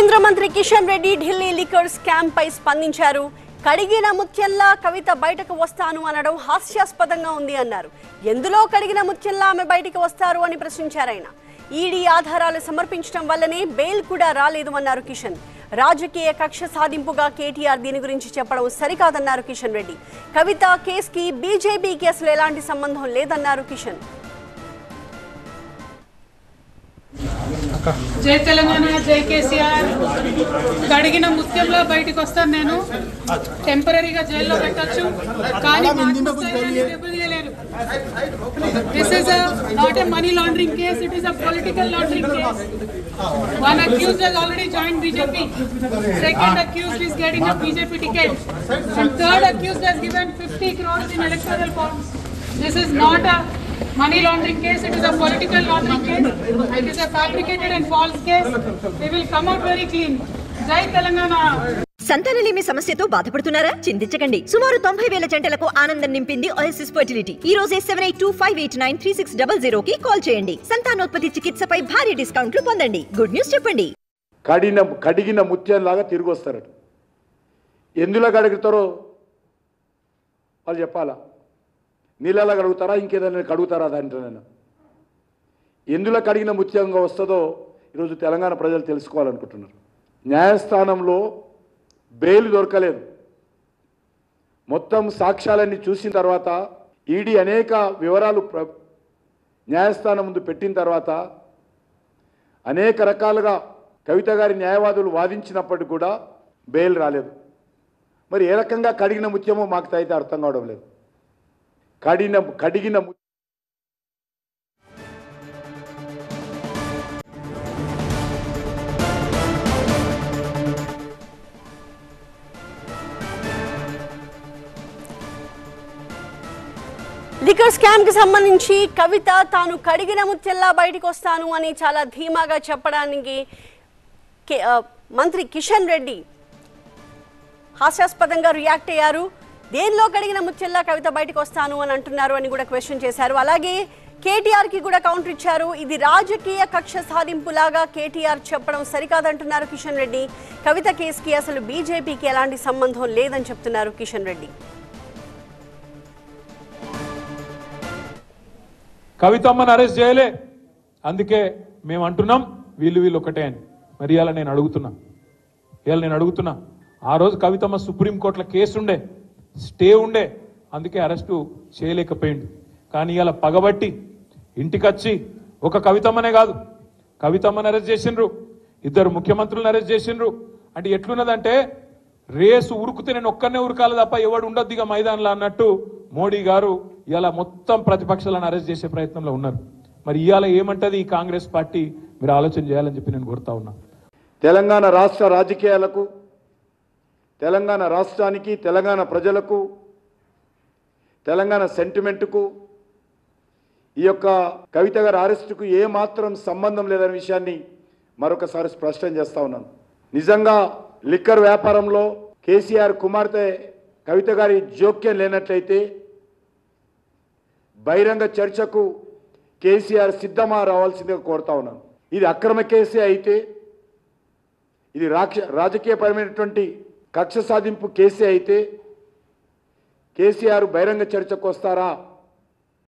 కేంద్ర మంత్రి Kishan Reddy Delhi liquor scam పై స్పందించారు. కడిగిన ముత్యంలా కవిత బయటకు వస్తాను అనడం హాస్యాస్పదంగా ఉంది అన్నారు. ఎందులో కడిగిన ముత్యంలా ఆమె బయటకు వస్తారు అని ప్రశ్నించారు ఆయన. ఈడీ ఆధారాలు సమర్పించడం వల్లనే బెయిల్ కూడా రాలేదు అన్నారు కిషన్. రాజకీయ కక్ష సాధింపుగా కేటీఆర్ దీని గురించి చెప్పడం సరికాదన్నారు కిషన్ రెడ్డి. కవిత కేసుకి బీజేపీకి అసలు ఎలాంటి సంబంధం లేదన్నారు కిషన్. జై తెలంగాణ, జై కేసీఆర్. కడిగిన ముత్యంలో బయటకు వస్తాను. నేను టెంపరీగా జైల్లో పెట్టచ్చు, కానీ దెబ్బతీయలేరు. This is not a money laundering case, it is a political laundering case. One accused has already joined BJP. Second accused is getting a BJP ticket. And third accused has given 50 crores in electoral bonds. This is not a money laundering case, it is a political laundering case. It is a fabricated and false case. They will come out very clean. Jai Telangana. సంతానలేమి సమస్యతో బాధపడుతున్నారా? చింతించకండి. సుమారు 90,000 జంటలకు ఆనందం నింపింది OSS fertility. ఈ రోజే 7825893600 కి call చేయండి. సంతానోత్పత్తి చికిత్సపై భారీ డిస్కౌంట్లు పొందండి. గుడ్ న్యూస్ చెప్పండి. కడిగిన ముత్యం లాగా తిరిగి వస్తారట. ఎందులో కడుగుతారో వాళ్ళు చెప్పాలా? నీళ్ళలా కడుగుతారా, ఇంకేదైనా కడుగుతారా? దాంట్లోనైనా ఎందులో కడిగిన ముత్యంగా వస్తుందో ఈరోజు తెలంగాణ ప్రజలు తెలుసుకోవాలనుకుంటున్నారు. న్యాయస్థానంలో బెయిల్ దొరకలేదు. మొత్తం సాక్ష్యాలన్నీ చూసిన తర్వాత ఈడీ అనేక వివరాలు న్యాయస్థానం ముందు పెట్టిన తర్వాత అనేక రకాలుగా కవిత గారి న్యాయవాదులు వాదించినప్పటికీ కూడా బెయిల్ రాలేదు. మరి ఏ రకంగా కడిగిన ముత్యమో మాకు అయితే అర్థం కావడం లేదు. కడిగిన లిక్కర్ స్కామ్ కి సంబంధించి కవిత తాను కడిగిన ముత్యంలా బయటకు వస్తాను అని చాలా ధీమాగా చెప్పడానికి మంత్రి కిషన్ రెడ్డి హాస్యాస్పదంగా రియాక్ట్ అయ్యారు. దేనిలో కడిగిన ముత్యంలా కవిత బయటకు వస్తాను అని అంటున్నారు అని కూడా క్వశ్చన్ చేశారు. అలాగే కేటీఆర్ కి కూడా కౌంటర్ ఇచ్చారు. ఇది రాజకీయ కక్ష సాధింపులాగా కేటీఆర్ చెప్పడం సరికాదంటున్నారు కిషన్ రెడ్డి. కవిత కేసుకి అసలు బీజేపీకి ఎలాంటి సంబంధం లేదని చెప్తున్నారు కిషన్ రెడ్డి. కవితమ్మని అరెస్ట్ చేయలే, అందుకే మేము అంటున్నాం వీళ్ళు ఒకటే అని. మరి ఇవాళ నేను అడుగుతున్నా ఆ రోజు కవితమ్మ సుప్రీంకోర్టులో కేసు ఉండే, స్టే ఉండే, అందుకే అరెస్టు చేయలేకపోయింది. కానీ ఇవాళ పగబట్టి ఇంటికొచ్చి ఒక కవితమ్మనే కాదు, కవితమ్మని అరెస్ట్ చేసిండ్రు, 2 ముఖ్యమంత్రులను అరెస్ట్ చేసిండ్రు. అంటే ఎట్లున్నదంటే రేసు ఉరుకుతే నేను ఒక్కనే ఉరకాలి తప్ప ఎవడు ఉండొద్దు ఇక మైదానంలో అన్నట్టు మోడీ గారు ఇవాళ మొత్తం ప్రతిపక్షాలను అరెస్ట్ చేసే ప్రయత్నంలో ఉన్నారు. మరి ఇవాళ ఏమంటది ఈ కాంగ్రెస్ పార్టీ? మీరు ఆలోచన చేయాలని చెప్పి నేను కోరుతా ఉన్నా. తెలంగాణ రాష్ట్ర రాజకీయాలకు, తెలంగాణ రాష్ట్రానికి, తెలంగాణ ప్రజలకు, తెలంగాణ సెంటిమెంటుకు ఈ యొక్క కవిత గారి అరెస్టుకు ఏమాత్రం సంబంధం లేదనే విషయాన్ని మరొకసారి స్పష్టం చేస్తా ఉన్నాను. నిజంగా లిక్కర్ వ్యాపారంలో కేసీఆర్ కుమార్తె కవిత గారి జోక్యం లేనట్లయితే బహిరంగ చర్చకు కేసీఆర్ సిద్ధమా రావాల్సిందిగా కోరుతా ఉన్నాను. ఇది అక్రమ కేసే అయితే, ఇది రాజకీయపరమైనటువంటి కక్ష సాధింపు కేసే అయితే కేసీఆర్ బహిరంగ చర్చకు వస్తారా